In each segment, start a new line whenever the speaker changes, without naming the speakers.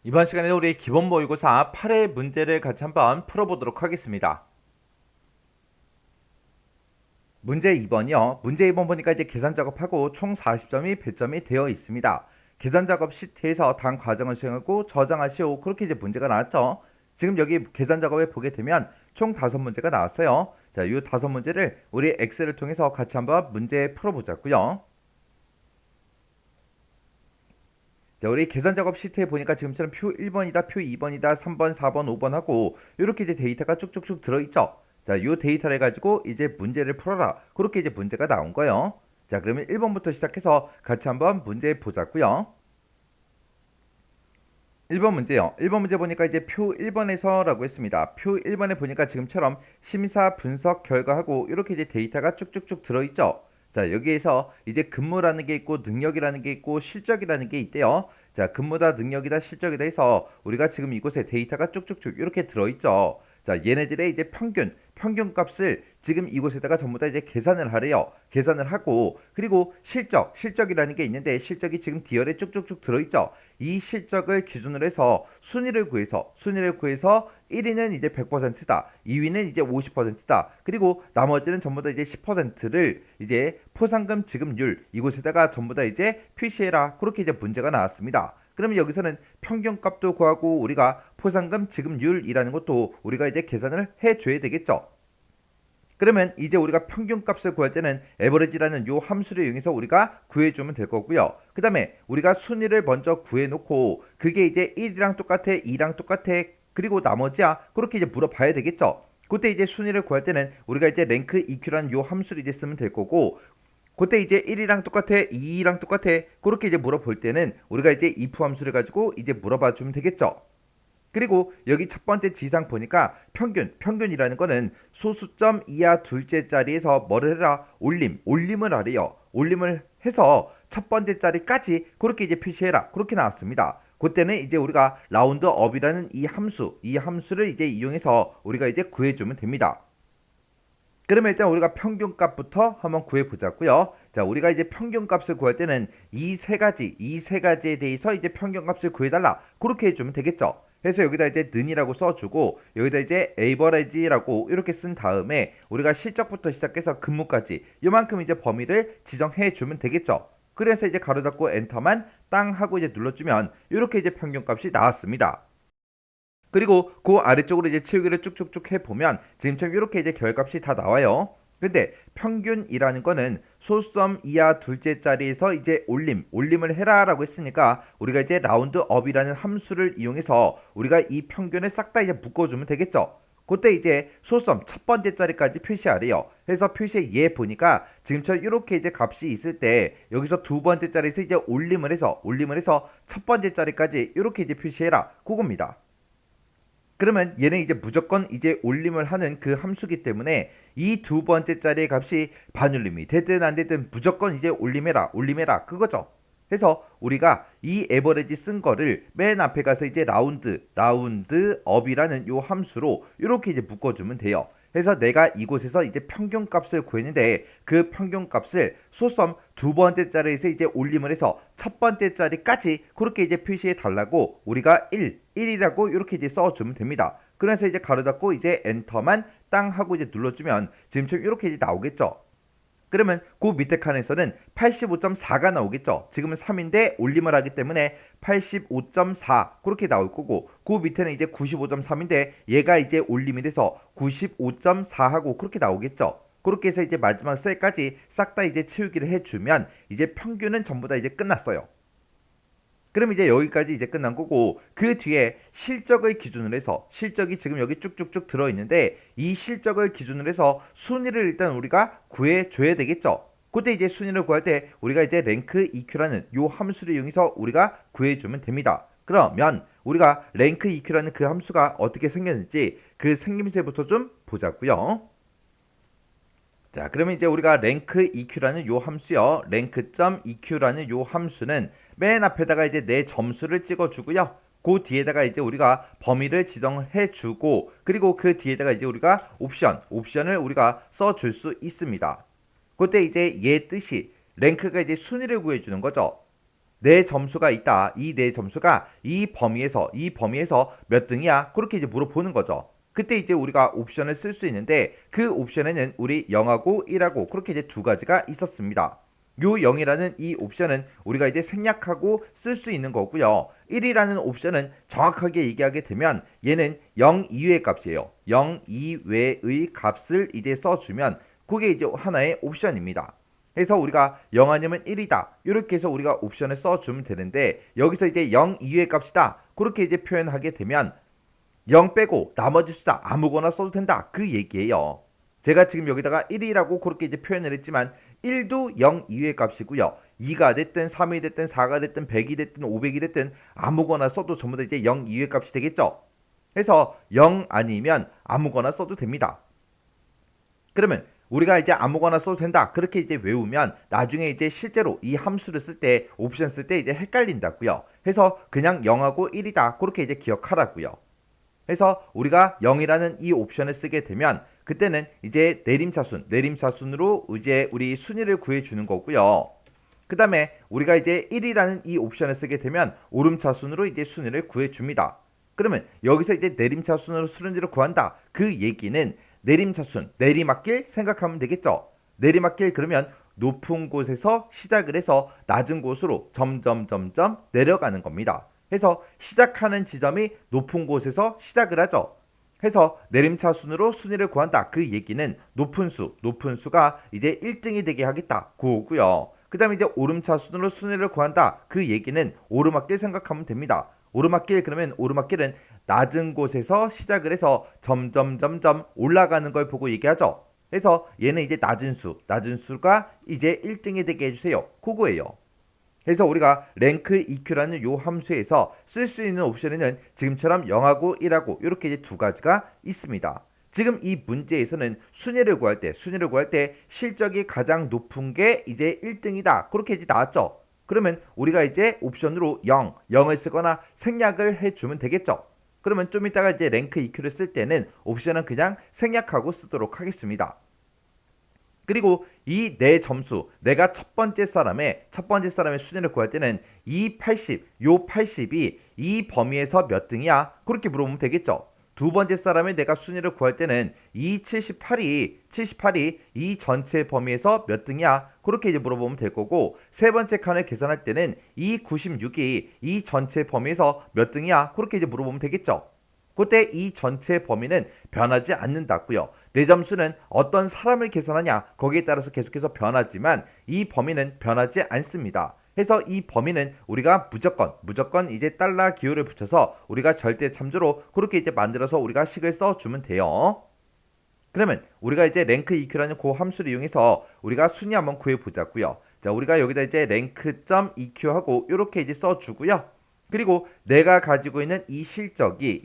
이번 시간에 우리 기본 모의고사 8회 문제를 같이 한번 풀어보도록 하겠습니다. 문제 2번이요. 문제 2번 보니까 이제 계산 작업하고 총 40점이 배점이 되어 있습니다. 계산 작업 시트에서 단 과정을 수행하고 저장하시오. 그렇게 이제 문제가 나왔죠. 지금 여기 계산 작업에 보게 되면 총 5문제가 나왔어요. 자, 이 5문제를 우리 엑셀을 통해서 같이 한번 문제 풀어보자고요. 자, 우리 계산 작업 시트에 보니까 지금처럼 표 1번이다, 표 2번이다, 3번, 4번, 5번 하고 이렇게 이제 데이터가 쭉쭉쭉 들어있죠. 자, 요 데이터를 가지고 이제 문제를 풀어라. 그렇게 이제 문제가 나온 거예요. 자, 그러면 1번부터 시작해서 같이 한번 문제 보자고요. 1번 문제요. 1번 문제 보니까 이제 표 1번에서라고 했습니다. 표 1번에 보니까 지금처럼 심사 분석 결과하고 이렇게 이제 데이터가 쭉쭉쭉 들어있죠. 자, 여기에서 이제 근무라는 게 있고 능력이라는 게 있고 실적이라는 게 있대요. 자, 근무다 능력이다 실적이다 해서 우리가 지금 이곳에 데이터가 쭉쭉쭉 이렇게 들어있죠. 자, 얘네들의 이제 평균 값을 지금 이곳에다가 전부 다 이제 계산을 하래요. 계산을 하고 그리고 실적이라는 게 있는데 실적이 지금 디열에 쭉쭉쭉 들어있죠. 이 실적을 기준으로 해서 순위를 구해서 1위는 이제 100%다. 2위는 이제 50%다. 그리고 나머지는 전부 다 이제 10%를 이제 포상금 지급률 이곳에다가 전부 다 이제 표시해라. 그렇게 이제 문제가 나왔습니다. 그러면 여기서는 평균값도 구하고 우리가 포상금 지급률이라는 것도 우리가 이제 계산을 해줘야 되겠죠. 그러면 이제 우리가 평균값을 구할 때는 에버리지라는 요 함수를 이용해서 우리가 구해주면 될 거고요. 그 다음에 우리가 순위를 먼저 구해놓고 그게 이제 1이랑 똑같아, 2랑 똑같아, 그리고 나머지야 그렇게 이제 물어봐야 되겠죠. 그때 이제 순위를 구할 때는 우리가 이제 랭크 EQ라는 요 함수를 이제 쓰면 될 거고 그때 이제 1이랑 똑같아, 2랑 똑같아 그렇게 이제 물어볼 때는 우리가 이제 if 함수를 가지고 이제 물어봐 주면 되겠죠. 그리고 여기 첫 번째 지상 보니까 평균이라는 거는 소수점 이하 둘째 자리에서 뭐를 해라? 올림을 하래요. 올림을 해서 첫 번째 자리까지 그렇게 이제 표시해라. 그렇게 나왔습니다. 그때는 이제 우리가 라운드업이라는 이 함수를 이제 이용해서 우리가 이제 구해주면 됩니다. 그러면 일단 우리가 평균값부터 한번 구해보자고요. 자, 우리가 이제 평균값을 구할 때는 이 세 가지에 대해서 이제 평균값을 구해달라. 그렇게 해주면 되겠죠. 그래서 여기다 이제 는이라고 써주고 여기다 이제 에이버리지라고 이렇게 쓴 다음에 우리가 실적부터 시작해서 근무까지 이만큼 이제 범위를 지정해 주면 되겠죠. 그래서 이제 가로 닫고 엔터만 땅 하고 이제 눌러주면 이렇게 이제 평균값이 나왔습니다. 그리고 그 아래쪽으로 이제 채우기를 쭉쭉쭉 해보면 지금처럼 이렇게 이제 결값이 다 나와요. 근데 평균이라는 거는 소수점 이하 둘째 자리에서 이제 올림을 해라라고 했으니까 우리가 이제 라운드업이라는 함수를 이용해서 우리가 이 평균을 싹 다 이제 묶어주면 되겠죠. 그때 이제 소수점 첫 번째 자리까지 표시하래요. 그래서 표시에 얘 보니까 지금처럼 이렇게 이제 값이 있을 때 여기서 두 번째 자리에서 이제 올림을 해서 첫 번째 자리까지 이렇게 이제 표시해라. 그겁니다. 그러면 얘는 이제 무조건 이제 올림을 하는 그 함수기 때문에 이 두 번째 자리의 값이 반올림이 되든 안 되든 무조건 이제 올림해라 그거죠. 그래서 우리가 이 에버리지 쓴 거를 맨 앞에 가서 이제 라운드업이라는 요 함수로 이렇게 이제 묶어주면 돼요. 그래서 내가 이곳에서 이제 평균값을 구했는데 그 평균값을 소섬 두 번째 자리에서 이제 올림을 해서 첫 번째 자리까지 그렇게 이제 표시해 달라고 우리가 1이라고 이렇게 이제 써주면 됩니다. 그래서 이제 가로 닫고 이제 엔터만 땅 하고 이제 눌러주면 지금처럼 이렇게 이제 나오겠죠. 그러면 그 밑에 칸에서는 85.4가 나오겠죠. 지금은 3인데 올림을 하기 때문에 85.4 그렇게 나올 거고 그 밑에는 이제 95.3인데 얘가 이제 올림이 돼서 95.4하고 그렇게 나오겠죠. 그렇게 해서 이제 마지막 셀까지 싹 다 이제 채우기를 해주면 이제 평균은 전부 다 이제 끝났어요. 그럼 이제 여기까지 이제 끝난 거고 그 뒤에 실적을 기준으로 해서 실적이 지금 여기 쭉쭉쭉 들어있는데 이 실적을 기준으로 해서 순위를 일단 우리가 구해줘야 되겠죠. 그때 이제 순위를 구할 때 우리가 이제 랭크 EQ라는 요 함수를 이용해서 우리가 구해주면 됩니다. 그러면 우리가 랭크 EQ라는 그 함수가 어떻게 생겼는지 그 생김새부터 좀 보자고요. 자, 그러면 이제 우리가 랭크 EQ라는 요 함수요. 랭크.EQ라는 요 함수는 맨 앞에다가 이제 내 점수를 찍어주고요. 그 뒤에다가 이제 우리가 범위를 지정해 주고 그리고 그 뒤에다가 이제 우리가 옵션을 우리가 써줄 수 있습니다. 그때 이제 얘 뜻이 랭크가 이제 순위를 구해주는 거죠. 내 점수가 있다. 이 내 점수가 이 범위에서 몇 등이야? 그렇게 이제 물어보는 거죠. 그때 이제 우리가 옵션을 쓸 수 있는데 그 옵션에는 우리 0하고 1하고 그렇게 이제 두 가지가 있었습니다. 요 0이라는 이 옵션은 우리가 이제 생략하고 쓸 수 있는 거고요. 1이라는 옵션은 정확하게 얘기하게 되면 얘는 0 이외의 값이에요. 0 이외의 값을 이제 써주면 그게 이제 하나의 옵션입니다. 그래서 우리가 0 아니면 1이다. 이렇게 해서 우리가 옵션을 써주면 되는데 여기서 이제 0 이외의 값이다. 그렇게 이제 표현하게 되면 0 빼고 나머지 숫자 아무거나 써도 된다. 그 얘기예요. 제가 지금 여기다가 1이라고 그렇게 이제 표현을 했지만 1도 0 이외의 값이고요. 2가 됐든 3이 됐든 4가 됐든 100이 됐든 500이 됐든 아무거나 써도 전부 다 이제 0 이외의 값이 되겠죠. 그래서 0 아니면 아무거나 써도 됩니다. 그러면 우리가 이제 아무거나 써도 된다. 그렇게 이제 외우면 나중에 이제 실제로 이 함수를 쓸 때 옵션 쓸 때 이제 헷갈린다고요. 해서 그냥 0하고 1이다. 그렇게 이제 기억하라고요. 해서 우리가 0이라는 이 옵션을 쓰게 되면 그때는 이제 내림차순으로 이제 우리 순위를 구해주는 거고요. 그 다음에 우리가 이제 1이라는 이 옵션을 쓰게 되면 오름차순으로 이제 순위를 구해줍니다. 그러면 여기서 이제 내림차순으로 순위를 구한다. 그 얘기는 내림차순, 내리막길 생각하면 되겠죠. 내리막길 그러면 높은 곳에서 시작을 해서 낮은 곳으로 점점 내려가는 겁니다. 해서 시작하는 지점이 높은 곳에서 시작을 하죠. 해서 내림차순으로 순위를 구한다. 그 얘기는 높은 수가 이제 1등이 되게 하겠다. 그거고요. 그 다음에 이제 오름차순으로 순위를 구한다. 그 얘기는 오르막길 생각하면 됩니다. 오르막길 그러면 오르막길은 낮은 곳에서 시작을 해서 점점 올라가는 걸 보고 얘기하죠. 그래서 얘는 이제 낮은 수가 이제 1등이 되게 해주세요. 그거예요. 그래서 우리가 랭크 EQ라는 요 함수에서 쓸 수 있는 옵션에는 지금처럼 0하고 1하고 이렇게 이제 두 가지가 있습니다. 지금 이 문제에서는 순위를 구할 때 실적이 가장 높은 게 이제 1등이다. 그렇게 이제 나왔죠. 그러면 우리가 이제 옵션으로 0을 쓰거나 생략을 해주면 되겠죠. 그러면 좀 이따가 이제 랭크 EQ를 쓸 때는 옵션은 그냥 생략하고 쓰도록 하겠습니다. 그리고 이 내 점수, 내가 첫 번째 사람의 순위를 구할 때는 이 80, 요 80이 이 범위에서 몇 등이야? 그렇게 물어보면 되겠죠. 두 번째 사람의 내가 순위를 구할 때는 이 78이 이 전체 범위에서 몇 등이야? 그렇게 이제 물어보면 될 거고, 세 번째 칸을 계산할 때는 이 96이 이 전체 범위에서 몇 등이야? 그렇게 이제 물어보면 되겠죠. 그때 이 전체 범위는 변하지 않는다고요. 내 점수는 어떤 사람을 계산하냐 거기에 따라서 계속해서 변하지만 이 범위는 변하지 않습니다. 해서 이 범위는 우리가 무조건 이제 달러 기호를 붙여서 우리가 절대 참조로 그렇게 이제 만들어서 우리가 식을 써주면 돼요. 그러면 우리가 이제 랭크 EQ라는 그 함수를 이용해서 우리가 순위 한번 구해보자고요. 자, 우리가 여기다 이제 랭크.EQ하고 이렇게 이제 써주고요. 그리고 내가 가지고 있는 이 실적이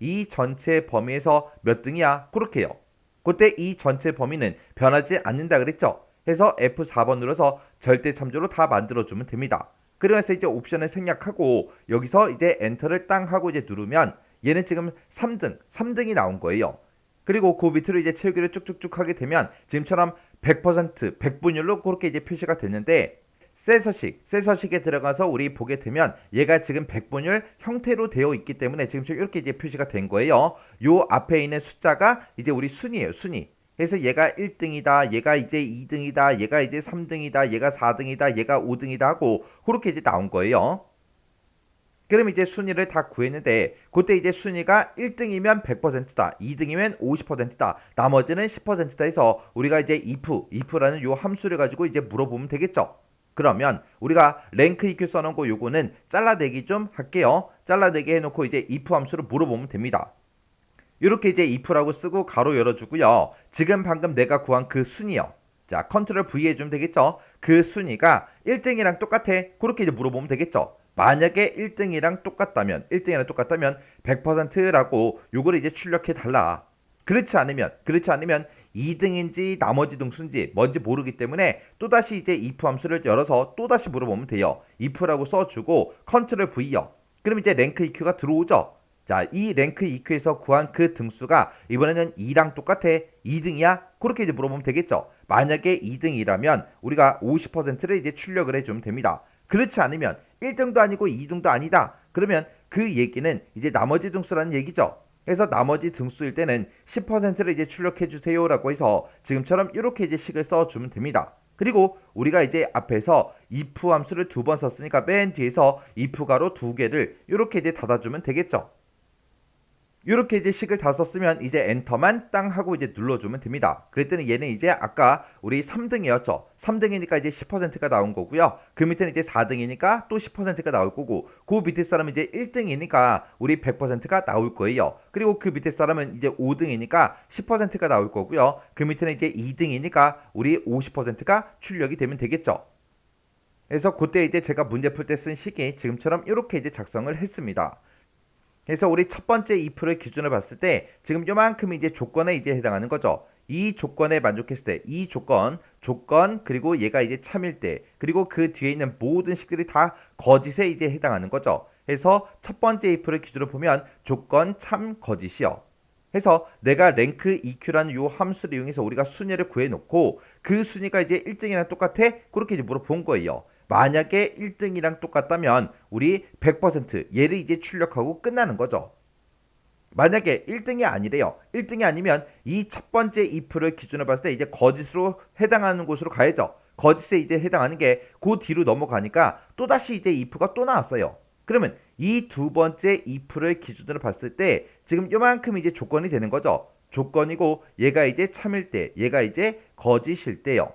이 전체 범위에서 몇 등이야? 그렇게요. 그때 이 전체 범위는 변하지 않는다 그랬죠? 해서 F4번 눌러서 절대 참조로 다 만들어주면 됩니다. 그래서 이제 옵션을 생략하고 여기서 이제 엔터를 땅 하고 이제 누르면 얘는 지금 3등이 나온 거예요. 그리고 그 밑으로 이제 채우기를 쭉쭉쭉 하게 되면 지금처럼 100%, 100분율로 그렇게 이제 표시가 됐는데 셀서식에 들어가서 우리 보게 되면 얘가 지금 100분율 형태로 되어 있기 때문에 지금 이렇게 이제 표시가 된 거예요. 요 앞에 있는 숫자가 이제 우리 순위예요, 순위. 그래서 얘가 1등이다, 얘가 이제 2등이다, 얘가 이제 3등이다, 얘가 4등이다, 얘가 5등이다 하고 그렇게 이제 나온 거예요. 그럼 이제 순위를 다 구했는데 그때 이제 순위가 1등이면 100%다, 2등이면 50%다, 나머지는 10%다 해서 우리가 이제 if라는 요 함수를 가지고 이제 물어보면 되겠죠. 그러면 우리가 랭크 EQ 써놓은 거 요거는 잘라내기 좀 할게요. 잘라내기 해놓고 이제 if 함수를 물어보면 됩니다. 이렇게 이제 if라고 쓰고 가로 열어주고요. 지금 방금 내가 구한 그 순위요. 자, 컨트롤 V 해주면 되겠죠. 그 순위가 1등이랑 똑같아. 그렇게 이제 물어보면 되겠죠. 만약에 1등이랑 똑같다면 100%라고 요거를 이제 출력해 달라. 그렇지 않으면 2등인지 나머지 등수인지 뭔지 모르기 때문에 또다시 이제 if 함수를 열어서 또다시 물어보면 돼요. if라고 써주고 컨트롤 V요. 그럼 이제 랭크 EQ가 들어오죠. 자, 이 랭크 EQ에서 구한 그 등수가 이번에는 2랑 똑같아. 2등이야? 그렇게 이제 물어보면 되겠죠. 만약에 2등이라면 우리가 50%를 이제 출력을 해주면 됩니다. 그렇지 않으면 1등도 아니고 2등도 아니다. 그러면 그 얘기는 이제 나머지 등수라는 얘기죠. 그래서 나머지 등수일 때는 10%를 이제 출력해 주세요라고 해서 지금처럼 이렇게 이제 식을 써주면 됩니다. 그리고 우리가 이제 앞에서 if 함수를 2번 썼으니까 맨 뒤에서 if 가로 2개를 이렇게 이제 닫아주면 되겠죠. 이렇게 이제 식을 다 썼으면 이제 엔터만 땅 하고 이제 눌러주면 됩니다. 그랬더니 얘는 이제 아까 우리 3등이었죠. 3등이니까 이제 10%가 나온 거고요. 그 밑에는 이제 4등이니까 또 10%가 나올 거고, 그 밑에 사람은 이제 1등이니까 우리 100%가 나올 거예요. 그리고 그 밑에 사람은 이제 5등이니까 10%가 나올 거고요. 그 밑에는 이제 2등이니까 우리 50%가 출력이 되면 되겠죠. 그래서 그때 이제 제가 문제 풀 때 쓴 식이 지금처럼 이렇게 이제 작성을 했습니다. 그래서 우리 첫 번째 if를 기준으로 봤을 때 지금 요만큼이 이제 조건에 이제 해당하는 거죠. 이 조건에 만족했을 때 이 조건 그리고 얘가 이제 참일 때 그리고 그 뒤에 있는 모든 식들이 다 거짓에 이제 해당하는 거죠. 그래서 첫 번째 if를 기준으로 보면 조건 참 거짓이요. 해서 내가 랭크 EQ라는 요 함수를 이용해서 우리가 순위를 구해놓고 그 순위가 이제 1등이랑 똑같아? 그렇게 이제 물어본 거예요. 만약에 1등이랑 똑같다면 우리 100% 얘를 이제 출력하고 끝나는 거죠. 만약에 1등이 아니래요. 1등이 아니면 이 첫 번째 if를 기준으로 봤을 때 이제 거짓으로 해당하는 곳으로 가야죠. 거짓에 이제 해당하는 게 그 뒤로 넘어가니까 또다시 이제 if가 또 나왔어요. 그러면 이 두 번째 if를 기준으로 봤을 때 지금 요만큼 이제 조건이 되는 거죠. 조건이고 얘가 이제 참일 때, 얘가 이제 거짓일 때요.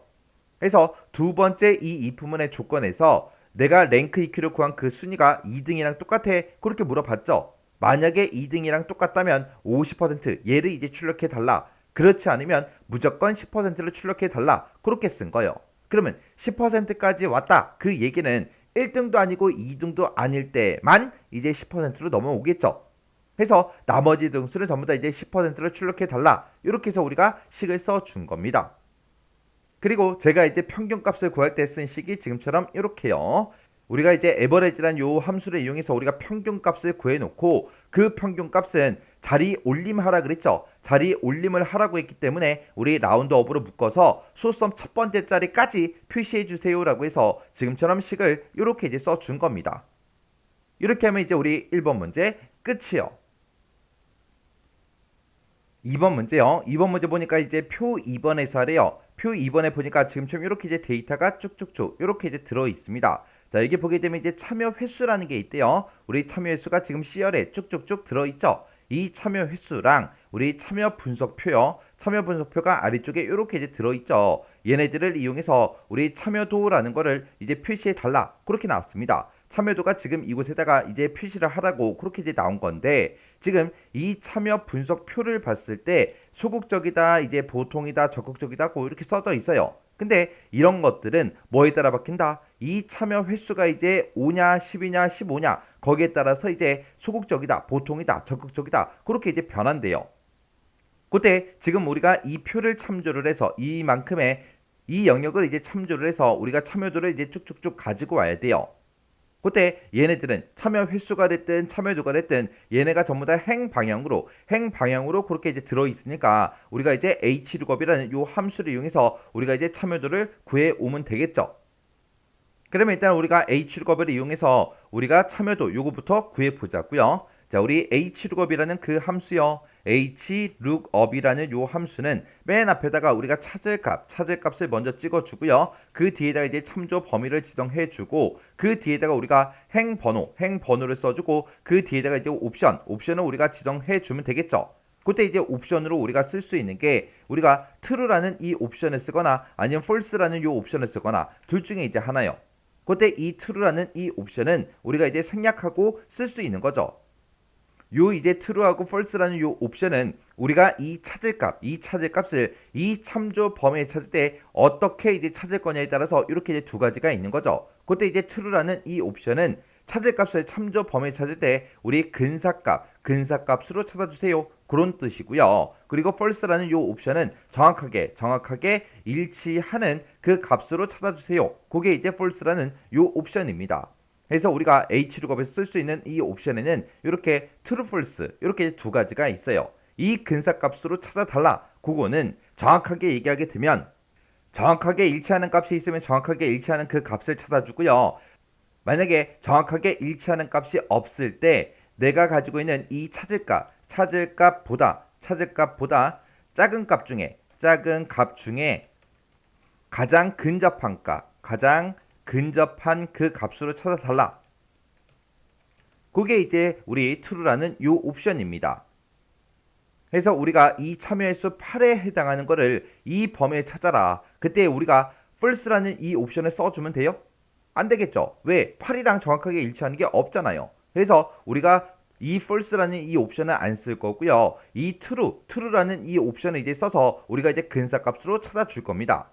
그래서 두 번째 이 if문의 조건에서 내가 랭크 EQ를 구한 그 순위가 2등이랑 똑같아? 그렇게 물어봤죠. 만약에 2등이랑 똑같다면 50% 얘를 이제 출력해 달라. 그렇지 않으면 무조건 10%를 출력해 달라. 그렇게 쓴 거예요. 그러면 10%까지 왔다. 그 얘기는 1등도 아니고 2등도 아닐 때만 이제 10%로 넘어오겠죠. 해서 나머지 등수를 전부 다 이제 10%를 출력해 달라. 이렇게 해서 우리가 식을 써준 겁니다. 그리고 제가 이제 평균값을 구할 때 쓴 식이 지금처럼 이렇게요. 우리가 이제 에버리지란 요 함수를 이용해서 우리가 평균값을 구해놓고 그 평균값은 자리 올림하라 그랬죠. 자리 올림을 하라고 했기 때문에 우리 라운드업으로 묶어서 소수점 첫 번째 자리까지 표시해 주세요라고 해서 지금처럼 식을 이렇게 이제 써준 겁니다. 이렇게 하면 이제 우리 1번 문제 끝이요. 2번 문제요. 2번 문제 보니까 이제 표 2번에서 하래요. 표 2번에 보니까 지금처럼 이렇게 이제 데이터가 쭉쭉쭉 이렇게 이제 들어 있습니다. 자, 여기 보게 되면 이제 참여 횟수라는 게 있대요. 우리 참여 횟수가 지금 C열에 쭉쭉쭉 들어 있죠. 이 참여 횟수랑 우리 참여 분석표요. 참여 분석표가 아래쪽에 이렇게 이제 들어 있죠. 얘네들을 이용해서 우리 참여도라는 거를 이제 표시해 달라. 그렇게 나왔습니다. 참여도가 지금 이곳에다가 이제 표시를 하라고 그렇게 이제 나온 건데 지금 이 참여 분석표를 봤을 때 소극적이다, 이제 보통이다, 적극적이다 고 이렇게 써져 있어요. 근데 이런 것들은 뭐에 따라 바뀐다? 이 참여 횟수가 이제 5냐, 10이냐, 15냐 거기에 따라서 이제 소극적이다, 보통이다, 적극적이다 그렇게 이제 변한대요. 그때 지금 우리가 이 표를 참조를 해서 이만큼의 이 영역을 이제 참조를 해서 우리가 참여도를 이제 쭉쭉쭉 가지고 와야 돼요. 그때 얘네들은 참여 횟수가 됐든 참여도가 됐든 얘네가 전부 다 행방향으로 그렇게 이제 들어 있으니까 우리가 이제 hlookup이라는 요 함수를 이용해서 우리가 이제 참여도를 구해 오면 되겠죠. 그러면 일단 우리가 hlookup을 이용해서 우리가 참여도 요거부터 구해 보자고요. 자, 우리 hlookup이라는 그 함수요. hlookup이라는 요 함수는 맨 앞에다가 우리가 찾을 값을 먼저 찍어주고요. 그 뒤에다가 이제 참조 범위를 지정해주고 그 뒤에다가 우리가 행번호를 써주고 그 뒤에다가 이제 옵션을 우리가 지정해주면 되겠죠. 그때 이제 옵션으로 우리가 쓸 수 있는 게 우리가 true라는 이 옵션을 쓰거나 아니면 false라는 요 옵션을 쓰거나 둘 중에 이제 하나요. 그때 이 true라는 이 옵션은 우리가 이제 생략하고 쓸 수 있는 거죠. 요 이제 true하고 false라는 요 옵션은 우리가 이 찾을 값을 이 참조 범위에 찾을 때 어떻게 이제 찾을 거냐에 따라서 이렇게 이제 두 가지가 있는 거죠. 그때 이제 true라는 이 옵션은 찾을 값을 참조 범위에 찾을 때 우리 근사값으로 찾아주세요. 그런 뜻이고요. 그리고 false라는 요 옵션은 정확하게 일치하는 그 값으로 찾아주세요. 그게 이제 false라는 요 옵션입니다. 그래서 우리가 hlookup에서 쓸 수 있는 이 옵션에는 이렇게 true, false 이렇게 두 가지가 있어요. 이 근사값으로 찾아달라. 그거는 정확하게 얘기하게 되면 정확하게 일치하는 값이 있으면 정확하게 일치하는 그 값을 찾아주고요. 만약에 정확하게 일치하는 값이 없을 때 내가 가지고 있는 이 찾을 값보다 작은 값 중에 가장 근접한 그 값으로 찾아달라. 그게 이제 우리 true라는 요 옵션입니다. 그래서 우리가 이 참여횟수 8에 해당하는 거를 이 범위에 찾아라. 그때 우리가 false라는 이 옵션을 써주면 돼요? 안 되겠죠. 왜? 8이랑 정확하게 일치하는 게 없잖아요. 그래서 우리가 이 false라는 이 옵션을 안 쓸 거고요. 이 true라는 이 옵션을 이제 써서 우리가 이제 근사값으로 찾아줄 겁니다.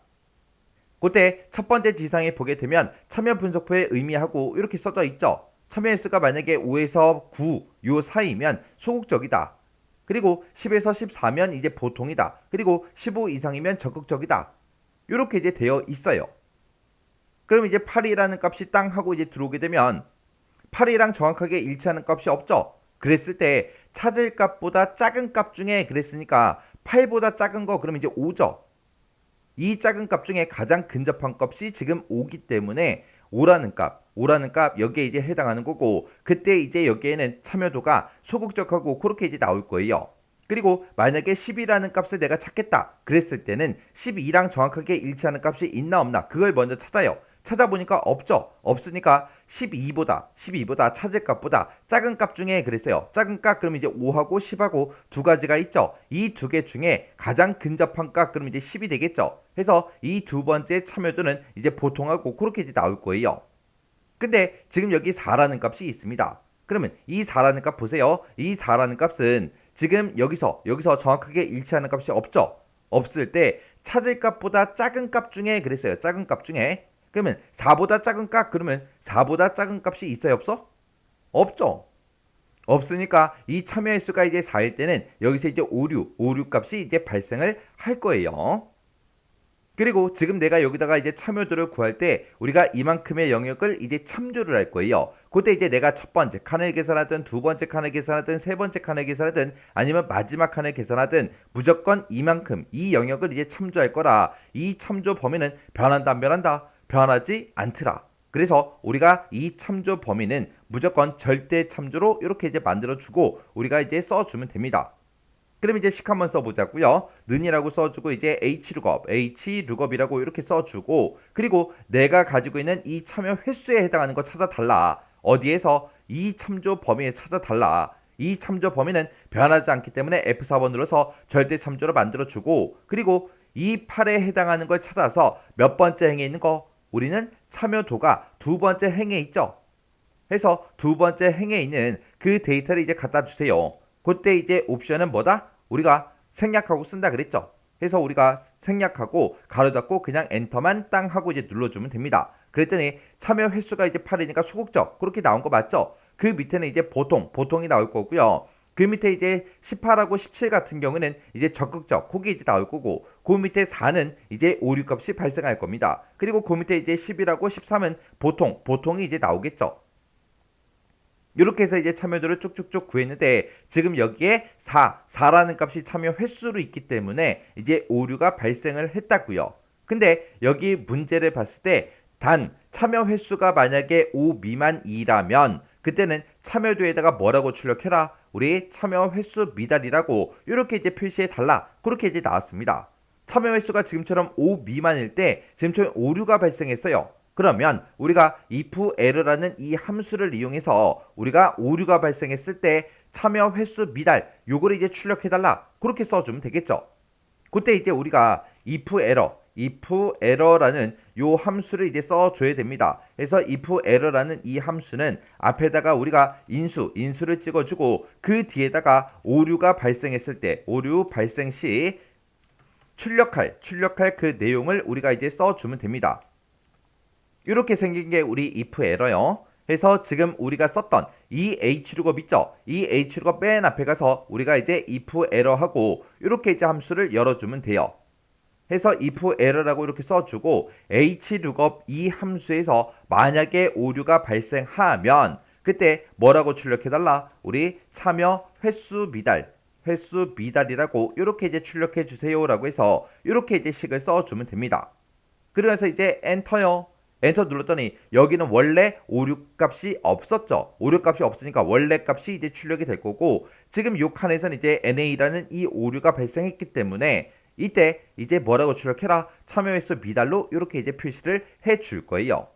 그때 첫 번째 지상에 보게 되면 참여 분석표의 의미하고 이렇게 써져 있죠. 참여 횟수가 만약에 5에서 9 요 사이면 소극적이다. 그리고 10에서 14면 이제 보통이다. 그리고 15 이상이면 적극적이다. 이렇게 이제 되어 있어요. 그럼 이제 8이라는 값이 땅 하고 이제 들어오게 되면 8이랑 정확하게 일치하는 값이 없죠. 그랬을 때 찾을 값보다 작은 값 중에 그랬으니까 8보다 작은 거 그러면 이제 5죠. 이 작은 값 중에 가장 근접한 값이 지금 5기 때문에 5라는 값 여기에 이제 해당하는 거고 그때 이제 여기에는 참여도가 소극적하고 그렇게 이제 나올 거예요. 그리고 만약에 10이라는 값을 내가 찾겠다 그랬을 때는 12랑 정확하게 일치하는 값이 있나 없나 그걸 먼저 찾아요. 찾아보니까 없죠. 없으니까 12보다 찾을 값보다 작은 값 중에 그랬어요. 작은 값 그럼 이제 5하고 10하고 두 가지가 있죠. 이 두 개 중에 가장 근접한 값 그럼 이제 10이 되겠죠. 해서 이 두 번째 참여도는 이제 보통하고 그렇게 이제 나올 거예요. 근데 지금 여기 4라는 값이 있습니다. 그러면 이 4라는 값 보세요. 이 4라는 값은 지금 여기서 정확하게 일치하는 값이 없죠. 없을 때 찾을 값보다 작은 값 중에 그랬어요. 작은 값 중에 그러면 4보다 작은 값 그러면 4보다 작은 값이 있어요 없어? 없죠. 없으니까 이 참여 횟수가 이제 4일 때는 여기서 이제 5, 6 값이 이제 발생을 할 거예요. 그리고 지금 내가 여기다가 이제 참여도를 구할 때 우리가 이만큼의 영역을 이제 참조를 할 거예요. 그때 이제 내가 첫 번째 칸을 계산하든 두 번째 칸을 계산하든 세 번째 칸을 계산하든 아니면 마지막 칸을 계산하든 무조건 이만큼 이 영역을 이제 참조할 거라. 이 참조 범위는 변한다 안 변한다? 변하지 않더라. 그래서 우리가 이 참조 범위는 무조건 절대 참조로 이렇게 이제 만들어주고 우리가 이제 써주면 됩니다. 그럼 이제 식 한번 써보자고요. 는이라고 써주고 이제 hlookup, 이렇게 써주고 그리고 내가 가지고 있는 이 참여 횟수에 해당하는 거 찾아달라. 어디에서? 이 참조 범위에 찾아달라. 이 참조 범위는 변하지 않기 때문에 F4번 눌러서 절대 참조로 만들어주고 그리고 이 8에 해당하는 걸 찾아서 몇 번째 행에 있는 거? 우리는 참여도가 두 번째 행에 있죠. 해서 두 번째 행에 있는 그 데이터를 이제 갖다 주세요. 그때 이제 옵션은 뭐다? 우리가 생략하고 쓴다 그랬죠. 해서 우리가 생략하고 가로 닫고 그냥 엔터만 땅 하고 이제 눌러주면 됩니다. 그랬더니 참여 횟수가 이제 8이니까 소극적 그렇게 나온 거 맞죠? 그 밑에는 이제 보통이 나올 거고요. 그 밑에 이제 18하고 17 같은 경우는 이제 적극적 그게 이제 나올 거고 그 밑에 4는 이제 5, 6 값이 발생할 겁니다. 그리고 그 밑에 이제 11하고 13은 보통이 이제 나오겠죠. 이렇게 해서 이제 참여도를 쭉쭉쭉 구했는데 지금 여기에 4라는 값이 참여 횟수로 있기 때문에 이제 오류가 발생을 했다고요. 근데 여기 문제를 봤을 때 단 참여 횟수가 만약에 5 미만이라면 그때는 참여도에다가 뭐라고 출력해라? 우리 참여 횟수 미달이라고 이렇게 이제 표시해 달라. 그렇게 이제 나왔습니다. 참여 횟수가 지금처럼 5 미만일 때 지금처럼 오류가 발생했어요. 그러면 우리가 ifError라는 이 함수를 이용해서 우리가 오류가 발생했을 때 참여 횟수 미달 요거를 이제 출력해달라 그렇게 써주면 되겠죠. 그때 이제 우리가 ifError라는 요 함수를 이제 써줘야 됩니다. 그래서 ifError라는 이 함수는 앞에다가 우리가 인수를 찍어주고 그 뒤에다가 오류가 발생했을 때 오류 발생 시 출력할 그 내용을 우리가 이제 써주면 됩니다. 이렇게 생긴 게 우리 ifError요. 해서 지금 우리가 썼던 이 hlookup 있죠? 이 hlookup 맨 앞에 가서 우리가 이제 ifError하고 이렇게 이제 함수를 열어주면 돼요. 해서 ifError라고 이렇게 써주고 hlookup 이 함수에서 만약에 오류가 발생하면 그때 뭐라고 출력해달라? 우리 참여 횟수 미달이라고 이렇게 이제 출력해 주세요라고 해서 이렇게 이제 식을 써주면 됩니다. 그러면서 이제 엔터요. 엔터 눌렀더니 여기는 원래 5, 6 값이 없었죠. 5, 6 값이 없으니까 원래 값이 이제 출력이 될 거고 지금 요 칸에서는 이제 NA라는 이 오류가 발생했기 때문에 이때 이제 뭐라고 출력해라? 참여 횟수 미달로 이렇게 이제 표시를 해 줄 거예요.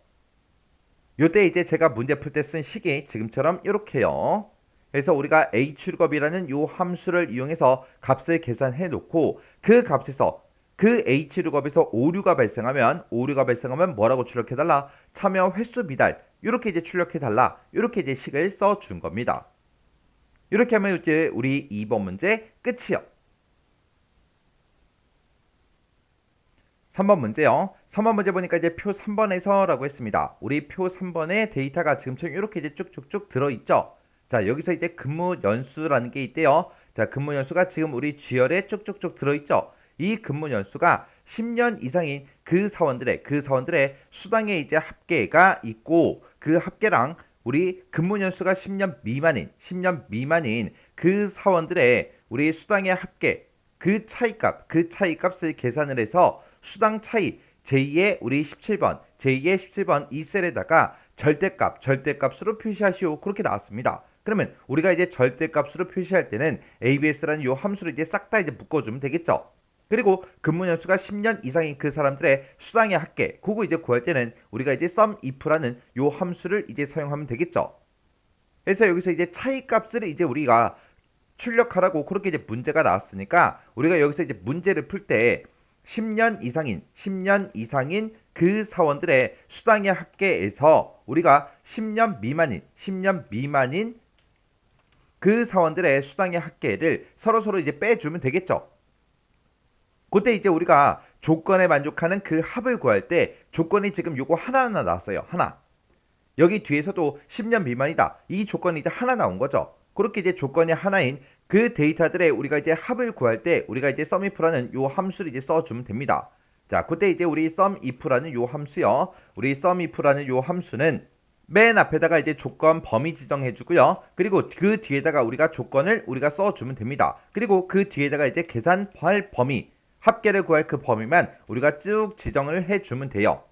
요때 이제 제가 문제 풀 때 쓴 식이 지금처럼 이렇게요. 그래서 우리가 hlookup이라는 요 함수를 이용해서 값을 계산해 놓고 그 값에서 그 hlookup에서 오류가 발생하면 뭐라고 출력해 달라? 참여 횟수 미달 이렇게 이제 출력해 달라. 이렇게 이제 식을 써 준 겁니다. 이렇게 하면 이제 우리 2번 문제 끝이요. 3번 문제요. 3번 문제 보니까 이제 표 3번에서라고 했습니다. 우리 표 3번에 데이터가 지금처럼 이렇게 이제 쭉쭉쭉 들어있죠. 자, 여기서 이제 근무 연수라는 게 있대요. 자, 근무 연수가 지금 우리 G열에 쭉쭉쭉 들어있죠. 이 근무 연수가 10년 이상인 그 사원들의 수당의 이제 합계가 있고 그 합계랑 우리 근무 연수가 10년 미만인 그 사원들의 우리 수당의 합계 그 차이값을 계산을 해서 수당 차이 제2의 우리 17번 이 셀에다가 절대값으로 표시하시오. 그렇게 나왔습니다. 그러면 우리가 이제 절대값으로 표시할 때는 ABS라는 요 함수를 이제 싹 다 이제 묶어주면 되겠죠. 그리고 근무 연수가 10년 이상인 그 사람들의 수당의 합계, 그거 이제 구할 때는 우리가 이제 SUMIF라는 요 함수를 이제 사용하면 되겠죠. 그래서 여기서 이제 차이값을 이제 우리가 출력하라고 그렇게 이제 문제가 나왔으니까 우리가 여기서 이제 문제를 풀 때 10년 이상인 그 사원들의 수당의 합계에서 우리가 10년 미만인 그 사원들의 수당의 합계를 서로 이제 빼주면 되겠죠. 그때 이제 우리가 조건에 만족하는 그 합을 구할 때 조건이 지금 요거 하나하나 나왔어요. 하나. 여기 뒤에서도 10년 미만이다. 이 조건이 이제 하나 나온 거죠. 그렇게 이제 조건이 하나인 그 데이터들의 우리가 이제 합을 구할 때 우리가 이제 SUMIF라는 요 함수를 이제 써주면 됩니다. 자, 그때 이제 우리 SUMIF라는 요 함수요. 우리 SUMIF라는 요 함수는 맨 앞에다가 이제 조건 범위 지정해 주고요. 그리고 그 뒤에다가 우리가 조건을 우리가 써주면 됩니다. 그리고 그 뒤에다가 이제 계산할 범위, 합계를 구할 그 범위만 우리가 쭉 지정을 해주면 돼요.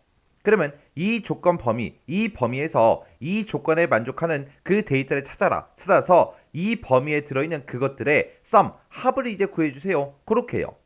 그러면 이 조건 범위, 이 범위에서 이 조건에 만족하는 그 데이터를 찾아서 이 범위에 들어있는 그것들의 합을 이제 구해주세요. 그렇게 해요.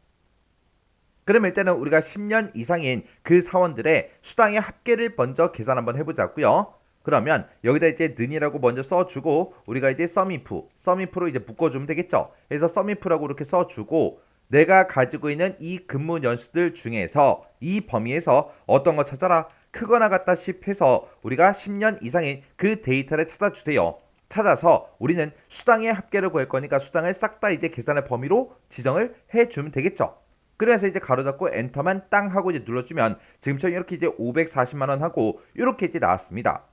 그럼 일단은 우리가 10년 이상인 그 사원들의 수당의 합계를 먼저 계산 한번 해보자고요. 그러면 여기다 이제 는이라고 먼저 써주고 우리가 이제 SUMIF로 이제 묶어주면 되겠죠. 그래서 SUMIF라고 이렇게 써주고 내가 가지고 있는 이 근무 연수들 중에서 이 범위에서 어떤 거 찾아라. 크거나 같다시 해서 우리가 10년 이상인 그 데이터를 찾아주세요. 찾아서 우리는 수당의 합계를 구할 거니까 수당을 싹 다 이제 계산의 범위로 지정을 해주면 되겠죠. 그래서 이제 가로 닫고 엔터만 땅 하고 이제 눌러주면 지금처럼 이렇게 이제 540만 원 하고 이렇게 이제 나왔습니다.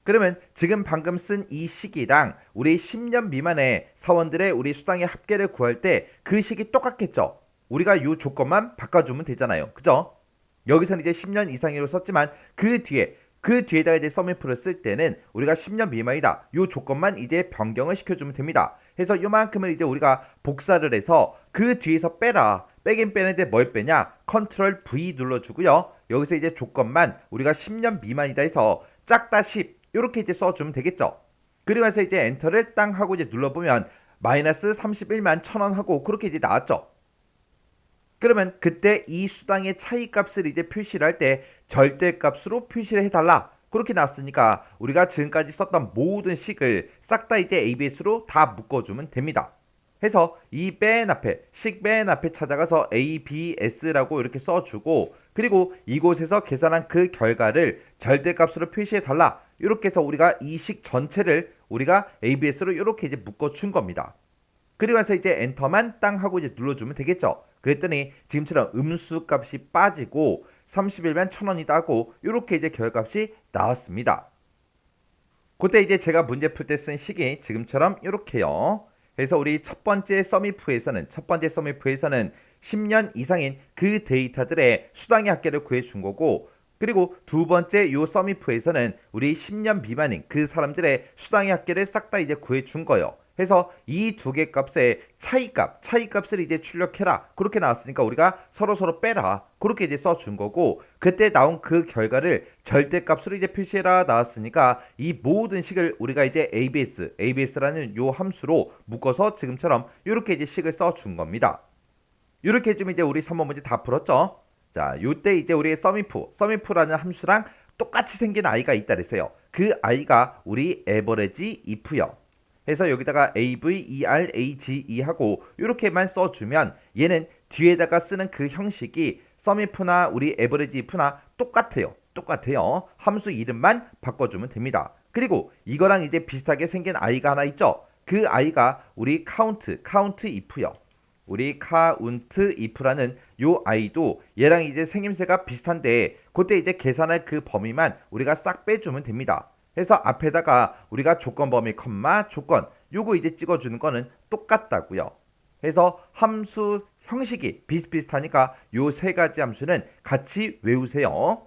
그러면 지금 방금 쓴 이 식이랑 우리 10년 미만의 사원들의 우리 수당의 합계를 구할 때 그 식이 똑같겠죠. 우리가 이 조건만 바꿔주면 되잖아요. 그죠? 여기서는 이제 10년 이상으로 썼지만 그 뒤에다가 이제 SUMIF를 쓸 때는 우리가 10년 미만이다. 이 조건만 이제 변경을 시켜주면 됩니다. 그래서 이만큼을 이제 우리가 복사를 해서 그 뒤에서 빼라. 빼긴 빼는데 뭘 빼냐? 컨트롤 V 눌러주고요. 여기서 이제 조건만 우리가 10년 미만이다 해서 짝다 10 이렇게 이제 써주면 되겠죠. 그리고서 이제 엔터를 땅 하고 이제 눌러보면 마이너스 31만 1,000원 하고 그렇게 이제 나왔죠. 그러면 그때 이 수당의 차이값을 이제 표시를 할 때 절대값으로 표시를 해달라. 그렇게 나왔으니까 우리가 지금까지 썼던 모든 식을 싹 다 이제 ABS로 다 묶어주면 됩니다. 해서 이 식 맨 앞에 찾아가서 ABS라고 이렇게 써주고 그리고 이곳에서 계산한 그 결과를 절대값으로 표시해달라. 이렇게 해서 우리가 이 식 전체를 우리가 ABS로 이렇게 이제 묶어준 겁니다. 그리고 나서 이제 엔터만 땅 하고 이제 눌러주면 되겠죠. 그랬더니 지금처럼 음수값이 빠지고 31만 1,000원이다 하고 이렇게 이제 결과값이 나왔습니다. 그때 이제 제가 문제 풀 때 쓴 식이 지금처럼 이렇게요. 그래서 우리 첫 번째 SUMIF에서는 10년 이상인 그 데이터들의 수당의 합계를 구해준 거고 그리고 두 번째 요 SUMIF에서는 우리 10년 미만인 그 사람들의 수당의 합계를 싹 다 이제 구해준 거예요. 해서 이 두 개 값의 차이값을 이제 출력해라. 그렇게 나왔으니까 우리가 서로 빼라. 그렇게 이제 써준 거고, 그때 나온 그 결과를 절대값으로 이제 표시해라 나왔으니까 이 모든 식을 우리가 이제 ABS라는 요 함수로 묶어서 지금처럼 이렇게 이제 식을 써준 겁니다. 이렇게 해주면 이제 우리 3번 문제 다 풀었죠? 자, 요때 이제 우리의 sumif라는 함수랑 똑같이 생긴 아이가 있다 그랬어요. 그 아이가 우리 average if요. 해서 여기다가 average 하고 이렇게만 써주면 얘는 뒤에다가 쓰는 그 형식이 sumif나 우리 average if나 똑같아요. 함수 이름만 바꿔주면 됩니다. 그리고 이거랑 이제 비슷하게 생긴 아이가 하나 있죠? 그 아이가 우리 count if요. 우리 count if라는 요 아이도 얘랑 이제 생김새가 비슷한데 그때 이제 계산할 그 범위만 우리가 싹 빼주면 됩니다. 해서 앞에다가 우리가 조건 범위 컴마 조건 요거 이제 찍어주는 거는 똑같다고요. 해서 함수 형식이 비슷비슷하니까 요 세 가지 함수는 같이 외우세요.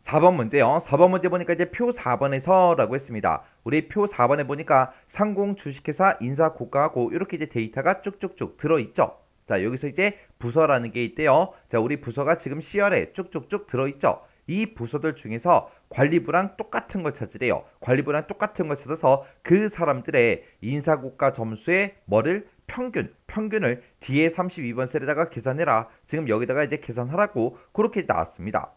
4번 문제요. 4번 문제 보니까 이제 표 4번에서라고 했습니다. 우리 표 4번에 보니까 상공 주식회사 인사고가하고 이렇게 이제 데이터가 쭉쭉쭉 들어있죠. 자, 여기서 이제 부서라는 게 있대요. 자, 우리 부서가 지금 CR에 쭉쭉쭉 들어있죠. 이 부서들 중에서 관리부랑 똑같은 걸 찾으래요. 관리부랑 똑같은 걸 찾아서 그 사람들의 인사고가 점수의 뭐를 평균을 뒤에 32번 셀에다가 계산해라. 지금 여기다가 이제 계산하라고 그렇게 나왔습니다.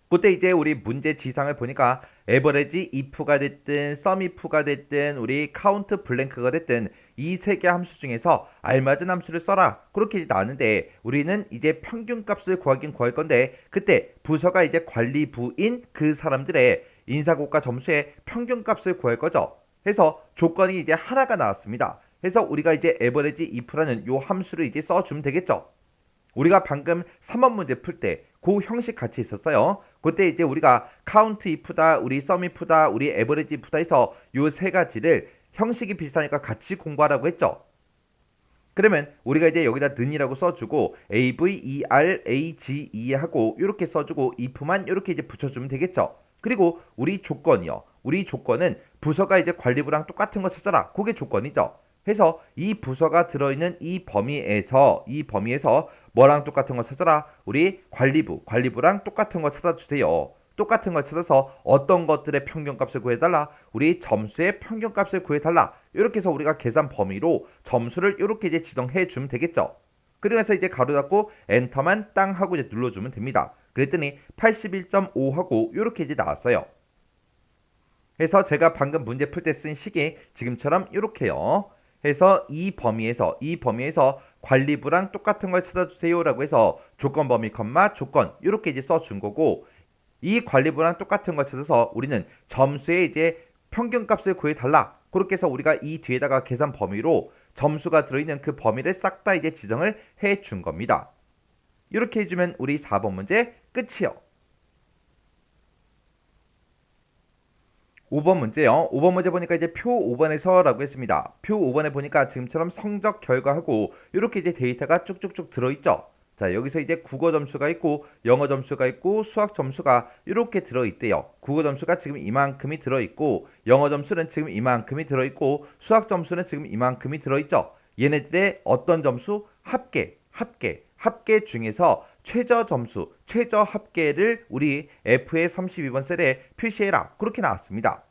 그때 이제 우리 문제 지상을 보니까 에버레지 if가 됐든 sumif가 됐든 우리 count 블랭크가 됐든 이 세 개 함수 중에서 알맞은 함수를 써라 그렇게 나왔는데 우리는 이제 평균값을 구하긴 구할 건데 그때 부서가 이제 관리부인 그 사람들의 인사고가 점수의 평균값을 구할 거죠. 해서 조건이 이제 하나가 나왔습니다. 해서 우리가 이제 에버레지 if라는 요 함수를 이제 써주면 되겠죠. 우리가 방금 3번 문제 풀 때 그 형식 같이 있었어요. 그때 이제 우리가 count if다, 우리 sum if다, 우리 average if다 해서 요 세 가지를 형식이 비슷하니까 같이 공부하라고 했죠. 그러면 우리가 이제 여기다 는이라고 써주고 average 하고 이렇게 써주고 if만 이렇게 이제 붙여주면 되겠죠. 그리고 우리 조건이요. 우리 조건은 부서가 이제 관리부랑 똑같은 거 찾아라. 그게 조건이죠. 해서 이 부서가 들어있는 이 범위에서 뭐랑 똑같은 거 찾아라. 우리 관리부랑 똑같은 거 찾아주세요. 똑같은 걸 찾아서 어떤 것들의 평균값을 구해달라. 우리 점수의 평균값을 구해달라. 이렇게 해서 우리가 계산 범위로 점수를 이렇게 이제 지정해 주면 되겠죠. 그래서 이제 가로 닫고 엔터만 땅 하고 이제 눌러주면 됩니다. 그랬더니 81.5 하고 이렇게 이제 나왔어요. 그래서 제가 방금 문제 풀 때 쓴 식이 지금처럼 이렇게요. 해서 이 범위에서 관리부랑 똑같은 걸 찾아주세요라고 해서 조건 범위 컴마 조건 이렇게 이제 써준 거고 이 관리부랑 똑같은 걸 찾아서 우리는 점수의 이제 평균값을 구해달라. 그렇게 해서 우리가 이 뒤에다가 계산 범위로 점수가 들어있는 그 범위를 싹 다 이제 지정을 해 준 겁니다. 이렇게 해주면 우리 4번 문제 끝이요. 5번 문제요. 5번 문제 보니까 이제 표 5번에서라고 했습니다. 표 5번에 보니까 지금처럼 성적 결과하고 이렇게 이제 데이터가 쭉쭉쭉 들어있죠. 자, 여기서 이제 국어 점수가 있고 영어 점수가 있고 수학 점수가 이렇게 들어있대요. 국어 점수가 지금 이만큼이 들어있고 영어 점수는 지금 이만큼이 들어있고 수학 점수는 지금 이만큼이 들어있죠. 얘네들의 어떤 점수? 합계 중에서 최저 점수, 최저 합계를 우리 F의 32번 셀에 표시해라. 그렇게 나왔습니다.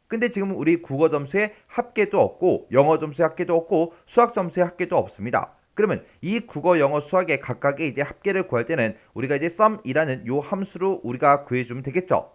근데 지금 우리 국어 점수의 합계도 없고 영어 점수의 합계도 없고 수학 점수의 합계도 없습니다. 그러면 이 국어, 영어, 수학의 각각의 이제 합계를 구할 때는 우리가 이제 sum이라는 요 함수로 우리가 구해주면 되겠죠.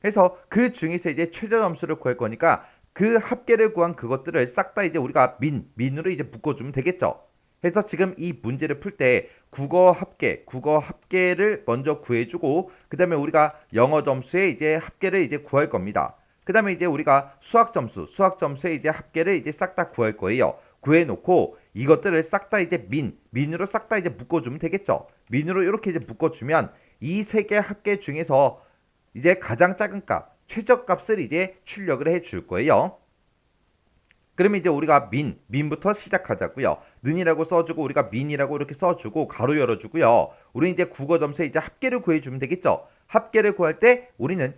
그래서 그 중에서 이제 최저 점수를 구할 거니까 그 합계를 구한 그것들을 싹 다 이제 우리가 민으로 이제 묶어주면 되겠죠. 해서 지금 이 문제를 풀 때 국어 합계를 먼저 구해주고 그 다음에 우리가 영어 점수의 이제 합계를 이제 구할 겁니다. 그 다음에 이제 우리가 수학 점수의 이제 합계를 이제 싹 다 구할 거예요. 구해놓고 이것들을 싹 다 이제 민으로 싹 다 이제 묶어주면 되겠죠. 민으로 이렇게 이제 묶어주면 이 세 개 합계 중에서 이제 가장 작은 값, 최저값을 이제 출력을 해 줄 거예요. 그러면 이제 우리가 민부터 시작하자고요. 는이라고 써주고 우리가 민이라고 이렇게 써주고 가로 열어주고요. 우리 이제 국어 점수에 이제 합계를 구해주면 되겠죠. 합계를 구할 때 우리는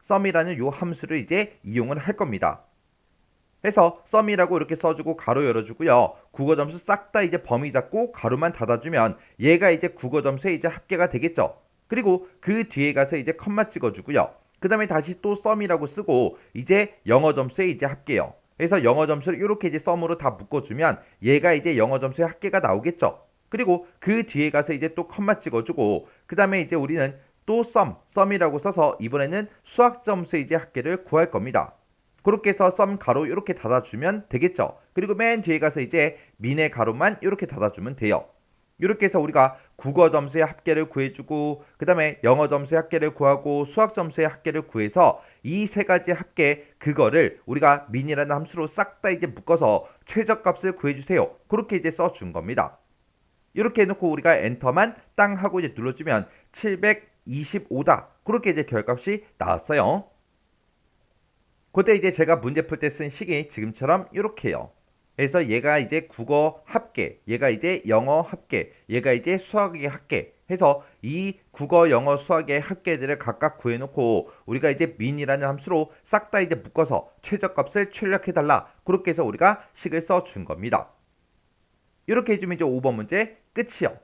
sum이라는 요 함수를 이제 이용을 할 겁니다. 해서 sum이라고 이렇게 써주고 가로 열어주고요. 국어 점수 싹 다 이제 범위 잡고 가로만 닫아주면 얘가 이제 국어 점수의 이제 합계가 되겠죠. 그리고 그 뒤에 가서 이제 컴마 찍어주고요. 그 다음에 다시 또 sum이라고 쓰고 이제 영어 점수의 이제 합계요. 그래서 영어 점수를 이렇게 이제 sum으로 다 묶어주면 얘가 이제 영어 점수의 합계가 나오겠죠. 그리고 그 뒤에 가서 이제 또 컴마 찍어주고 그 다음에 이제 우리는 또 sum이라고 써서 이번에는 수학 점수의 이제 합계를 구할 겁니다. 그렇게 해서 sum 가로 이렇게 닫아주면 되겠죠. 그리고 맨 뒤에 가서 이제 민의 가로만 이렇게 닫아주면 돼요. 이렇게 해서 우리가 국어 점수의 합계를 구해주고 그 다음에 영어 점수의 합계를 구하고 수학 점수의 합계를 구해서 이 세 가지 합계 그거를 우리가 민이라는 함수로 싹 다 이제 묶어서 최저값을 구해주세요. 그렇게 이제 써준 겁니다. 이렇게 해놓고 우리가 엔터만 땅 하고 이제 눌러주면 725다. 그렇게 이제 결값이 나왔어요. 그때 이제 제가 문제 풀 때 쓴 식이 지금처럼 이렇게요. 그래서 얘가 이제 국어 합계, 얘가 이제 영어 합계, 얘가 이제 수학의 합계 해서 이 국어, 영어, 수학의 합계들을 각각 구해놓고 우리가 이제 민이라는 함수로 싹 다 이제 묶어서 최저값을 출력해달라. 그렇게 해서 우리가 식을 써준 겁니다. 이렇게 해주면 이제 5번 문제 끝이요.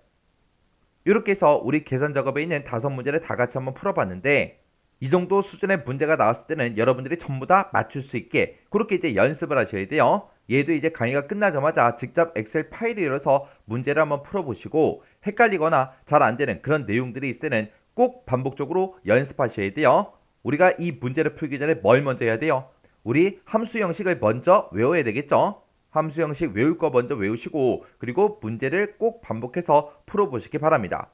이렇게 해서 우리 계산 작업에 있는 5문제를 다 같이 한번 풀어봤는데 이 정도 수준의 문제가 나왔을 때는 여러분들이 전부 다 맞출 수 있게 그렇게 이제 연습을 하셔야 돼요. 얘도 이제 강의가 끝나자마자 직접 엑셀 파일을 열어서 문제를 한번 풀어보시고 헷갈리거나 잘 안되는 그런 내용들이 있을 때는 꼭 반복적으로 연습하셔야 돼요. 우리가 이 문제를 풀기 전에 뭘 먼저 해야 돼요? 우리 함수 형식을 먼저 외워야 되겠죠? 함수 형식 외울 거 먼저 외우시고 그리고 문제를 꼭 반복해서 풀어보시기 바랍니다.